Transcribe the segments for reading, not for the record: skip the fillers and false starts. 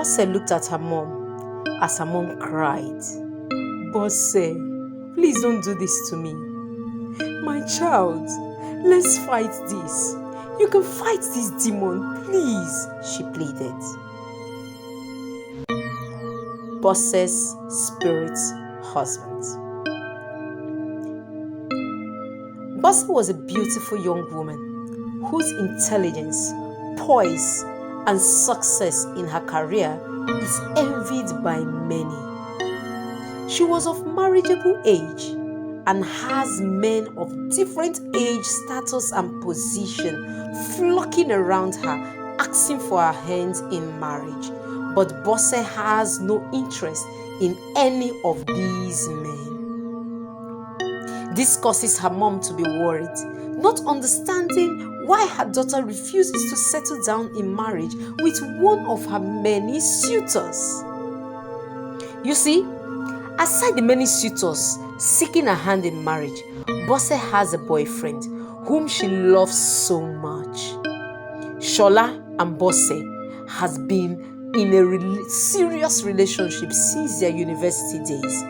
Bose looked at her mom as her mom cried. Bose, please don't do this to me. My child, let's fight this. You can fight this demon, please, she pleaded. Bose's spirit husband. Bose was a beautiful young woman whose intelligence, poise, and success in her career is envied by many. She was of marriageable age and has men of different age, status, and position flocking around her, asking for her hand in marriage. But Bose has no interest in any of these men. This causes her mom to be worried, not understanding why her daughter refuses to settle down in marriage with one of her many suitors. You see, aside the many suitors seeking her hand in marriage, Bose has a boyfriend whom she loves so much. Shola and Bose has been in a serious relationship since their university days.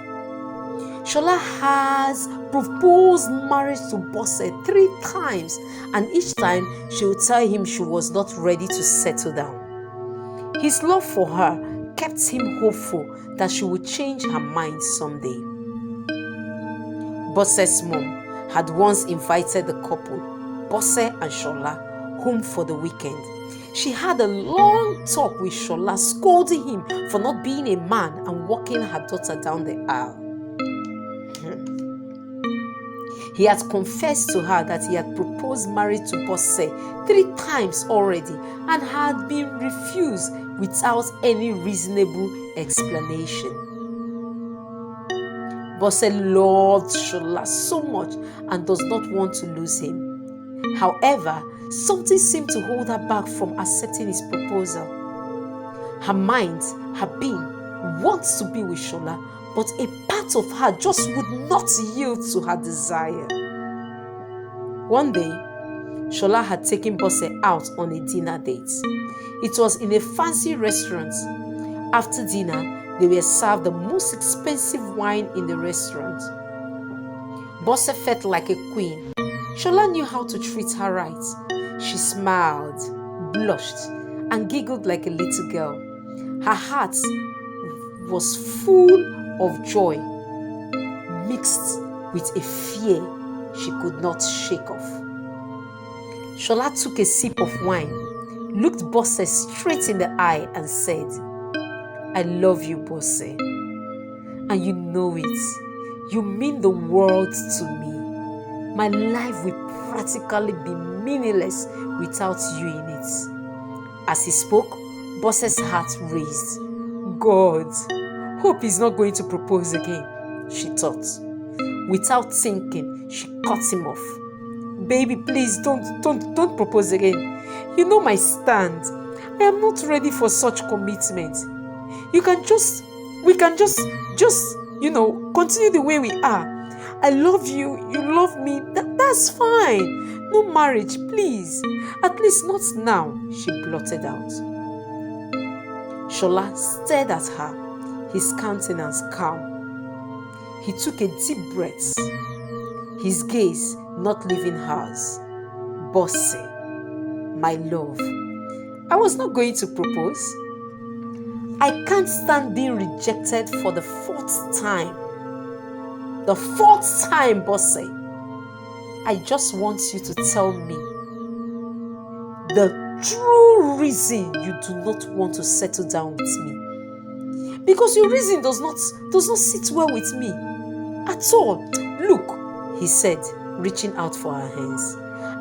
Shola has proposed marriage to Bose 3 times, and each time she would tell him she was not ready to settle down. His love for her kept him hopeful that she would change her mind someday. Bose's mom had once invited the couple, Bose and Shola, home for the weekend. She had a long talk with Shola, scolding him for not being a man and walking her daughter down the aisle. He had confessed to her that he had proposed marriage to Bose 3 times already and had been refused without any reasonable explanation. Bose loved Shola so much and does not want to lose him. However, something seemed to hold her back from accepting his proposal. Her mind, her being, wants to be with Shola, but a part of her just would not yield to her desire. One day, Shola had taken Bose out on a dinner date. It was in a fancy restaurant. After dinner, they were served the most expensive wine in the restaurant. Bose felt like a queen. Shola knew how to treat her right. She smiled, blushed, and giggled like a little girl. Her heart was full of joy, mixed with a fear she could not shake off. Shola took a sip of wine, looked Bose straight in the eye and said, "I love you, Bose, and you know it. You mean the world to me. My life will practically be meaningless without you in it." As he spoke, Bose's heart raised. God, hope he's not going to propose again, she thought. Without thinking, she cut him off. Baby, please don't propose again. You know my stand. I am not ready for such commitment. We can just, continue the way we are. I love you, you love me, that's fine. No marriage, please. At least not now, she blurted out. Shola stared at her, his countenance calm. He took a deep breath, his gaze not leaving hers. Bose, my love, I was not going to propose. I can't stand being rejected for the 4th time. The 4th time, Bose. I just want you to tell me the true reason you do not want to settle down with me. Because your reason does not sit well with me at all. Look, he said, reaching out for her hands.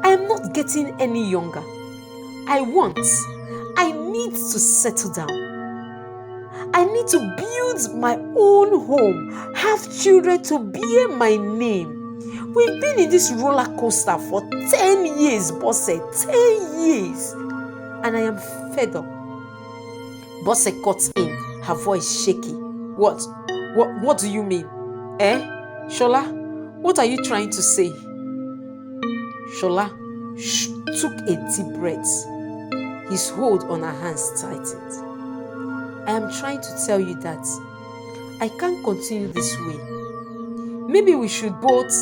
I am not getting any younger. I need to settle down. I need to build my own home, have children to bear my name. We've been in this roller coaster for 10 years, Bose, 10 years. And I am fed up. Bose cut in, her voice shaky. What do you mean? Shola, what are you trying to say? Shola took a deep breath. His hold on her hands tightened. I am trying to tell you that I can't continue this way. Maybe we should both...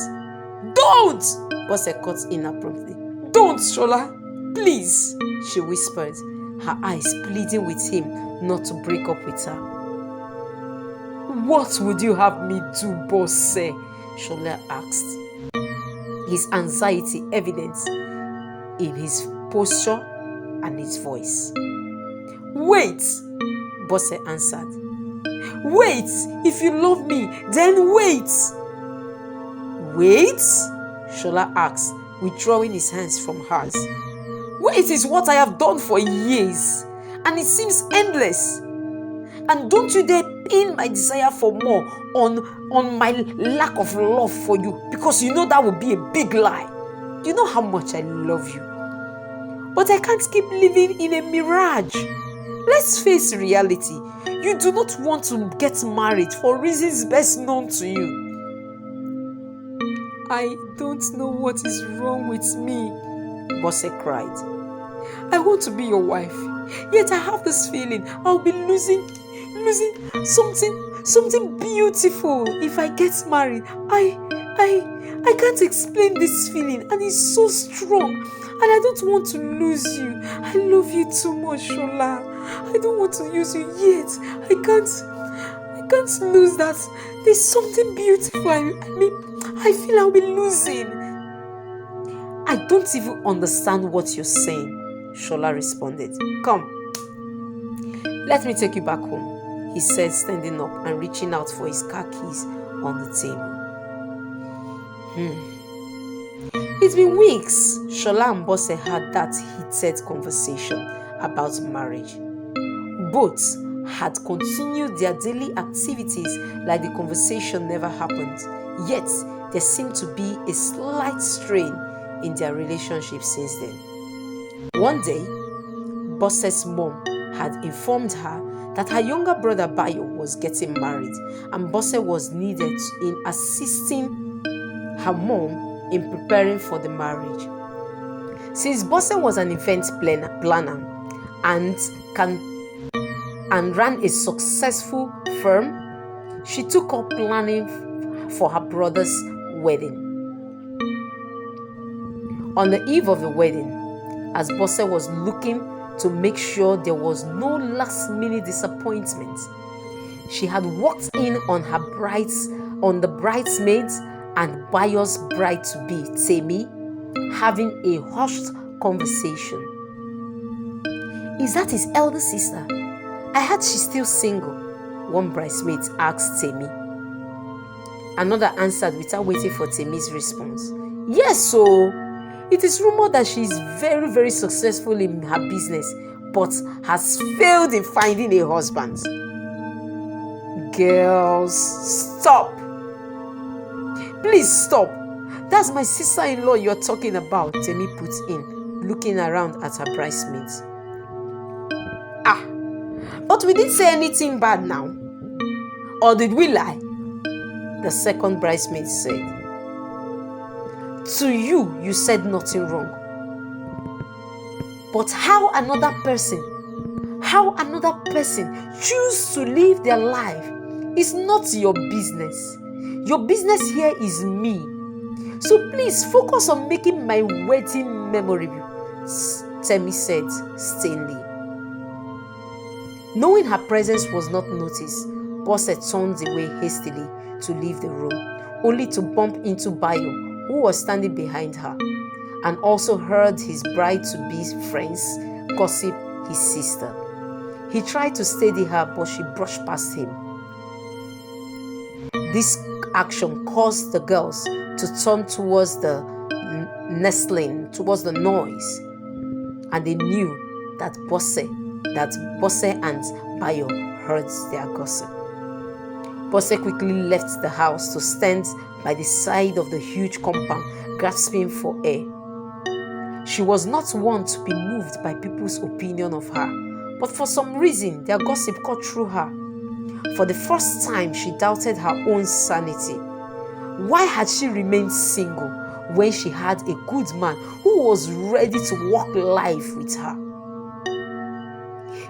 Don't! Bose cut in abruptly. Don't, Shola! Please, she whispered, her eyes pleading with him not to break up with her. What would you have me do, Bose? Shola asked, his anxiety evident in his posture and his voice. Wait, Bose answered. Wait, if you love me, then wait. Wait? Shola asked, withdrawing his hands from hers. Wait is what I have done for years, and it seems endless. And don't you dare pin my desire for more on my lack of love for you, because you know that would be a big lie. You know how much I love you. But I can't keep living in a mirage. Let's face reality. You do not want to get married for reasons best known to you. I don't know what is wrong with me, Bose cried. I want to be your wife, yet I have this feeling I'll be losing something beautiful if I get married. I can't explain this feeling, and it's so strong, and I don't want to lose you. I love you too much, Shola. I don't want to lose you yet. I can't lose that. There's something beautiful. I feel I'll be losing. I don't even understand what you're saying, Shola responded. Come, let me take you back home, he said, standing up and reaching out for his car keys on the table. It's been weeks Shola and Bose had that heated conversation about marriage. Both had continued their daily activities like the conversation never happened, yet there seemed to be a slight strain in their relationship since then. One day, Bose's mom had informed her that her younger brother Bayo was getting married, and Bose was needed in assisting her mom in preparing for the marriage. Since Bose was an event planner and ran a successful firm, she took up planning for her brother's wedding. On the eve of the wedding, as Bose was looking to make sure there was no last-minute disappointment, she had walked in on the bridesmaids and Bayo's bride-to-be, Temi, having a hushed conversation. Is that his elder sister? I heard she's still single, one bridesmaid asked Temi. Another answered without waiting for Temi's response. Yes, so it is rumored that she is very, very successful in her business, but has failed in finding a husband. Girls, stop. Please stop. That's my sister-in-law you're talking about, Temi put in, looking around at her bridesmaids. But we didn't say anything bad now. Or did we lie? The second bridesmaid said. To you, you said nothing wrong. But how another person choose to live their life is not your business. Your business here is me. So please focus on making my wedding memorable, Temi said stainly. Knowing her presence was not noticed, Bose turned away hastily to leave the room, only to bump into Bayo, who was standing behind her, and also heard his bride-to-be friends gossip his sister. He tried to steady her, but she brushed past him. This action caused the girls to turn towards the noise, and they knew that Bose and Bayo heard their gossip. Bose quickly left the house to stand by the side of the huge compound, grasping for air. She was not one to be moved by people's opinion of her, but for some reason their gossip cut through her. For the first time, she doubted her own sanity. Why had she remained single when she had a good man who was ready to walk life with her?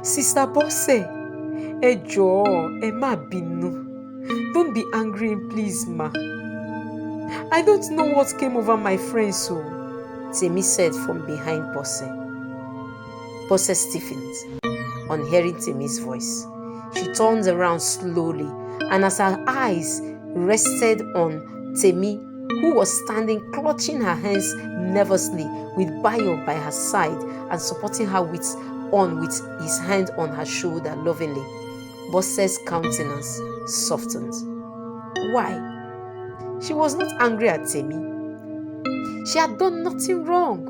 Sister Bose, Ẹ jọ̀ọ́, ẹ má bínú. Don't be angry, please, ma. I don't know what came over my friend, so Temi said from behind Bose. Bose stiffened on hearing Temi's voice. She turned around slowly, and as her eyes rested on Temi, who was standing clutching her hands nervously with Bayo by her side and supporting her with his hand on her shoulder lovingly, Bose's countenance softened. Why? She was not angry at Temi. She had done nothing wrong.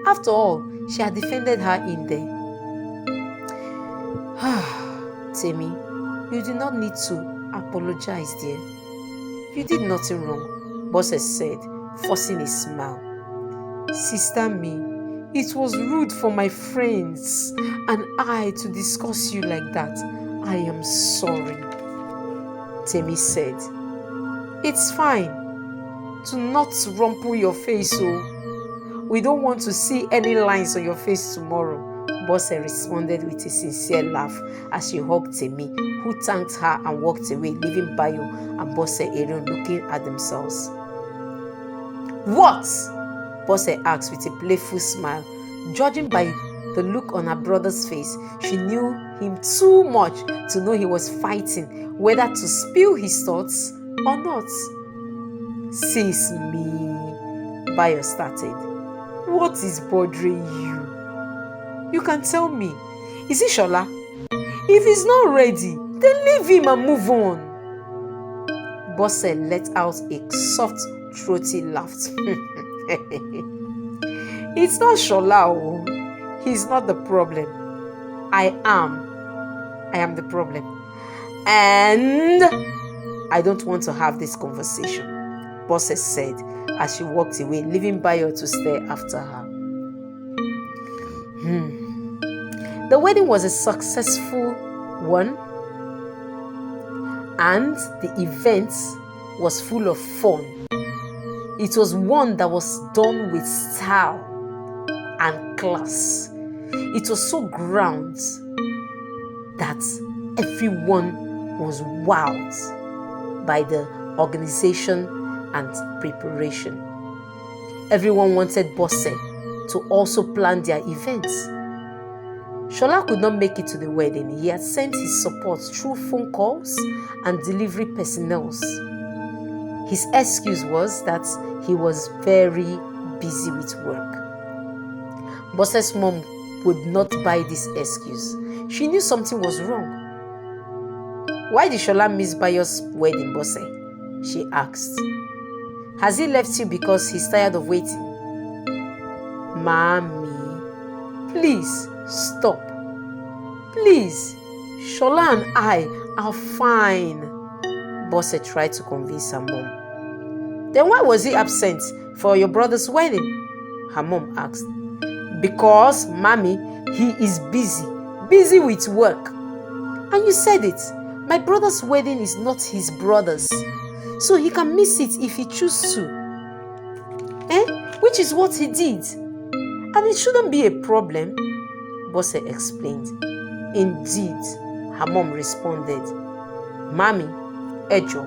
After all, she had defended her in there. Temi, you did not need to apologize, dear. You did nothing wrong, Bose said, forcing a smile. Sister me, it was rude for my friends and I to discuss you like that. I am sorry, Temi said. It's fine to not rumple your face, so we don't want to see any lines on your face tomorrow, Bose responded with a sincere laugh as she hugged Temi, who thanked her and walked away, leaving Bayo and Bose alone looking at themselves. What? Bose asked with a playful smile. Judging by the look on her brother's face, she knew him too much to know he was fighting whether to spill his thoughts or not. Sis me, Bayo started. What is bothering you? You can tell me. Is it Shola? If he's not ready, then leave him and move on. Bose let out a soft, throaty laugh. It's not Shola. Oh. He's not the problem. I am the problem. And I don't want to have this conversation, Bose said as she walked away, leaving Bayo to stare after her. The wedding was a successful one, and the event was full of fun. It was one that was done with style and class. It was so grand that everyone was wowed by the organization and preparation. Everyone wanted Bose to also plan their events. Shola could not make it to the wedding. He had sent his support through phone calls and delivery personnel. His excuse was that he was very busy with work. Bose's mom would not buy this excuse. She knew something was wrong. Why did Shola miss Bayo's wedding, Bose? She asked. Has he left you because he's tired of waiting? Mommy, please stop. Please, Shola and I are fine. Bose tried to convince her mom. Then why was he absent for your brother's wedding? Her mom asked. Because, Mommy, he is busy with work. And you said it, my brother's wedding is not his brother's, so he can miss it if he chooses to. Which is what he did. And it shouldn't be a problem, Bose explained. Indeed, her mom responded. Mommy, Ejo,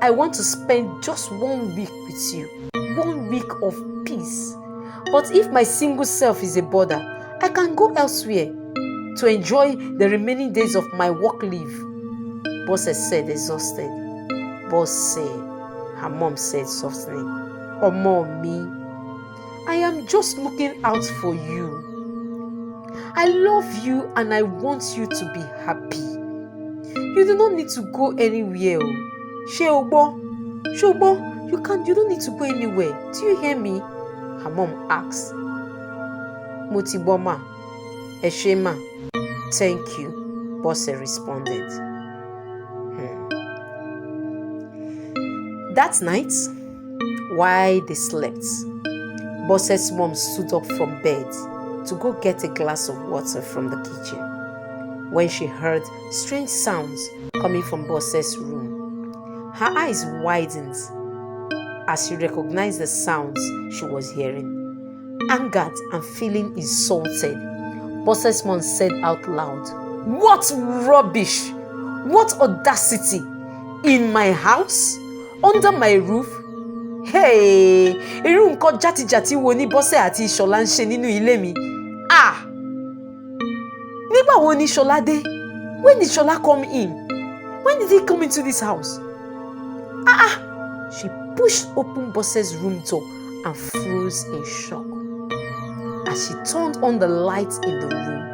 I want to spend just 1 week with you. 1 week of peace. But if my single self is a bother, I can go elsewhere to enjoy the remaining days of my work leave, Bose said, exhausted. Bose, her mom said softly. Oh, mommy, I am just looking out for you. I love you and I want you to be happy. You do not need to go anywhere. Sheobo, you don't need to go anywhere. Do you hear me? Her mom asked. Motiboma, Eshema, thank you, Bose responded. That night, while they slept, Bose's mom stood up from bed to go get a glass of water from the kitchen when she heard strange sounds coming from Bose's room. Her eyes widened as she recognized the sounds she was hearing. Angered and feeling insulted, Bose's mom said out loud, What rubbish! What audacity! In my house? Under my roof? Hey! Irú nǹkan játijàti wo ni Bọ́sẹ̀ àti Ṣọlá ń ṣe nínú ilé mi? Ah! Nígbà wo ni Ṣọlá dé? When did Ṣọlá come in? When did he come into this house? She pushed open Bose's room door and froze in shock. As she turned on the lights in the room,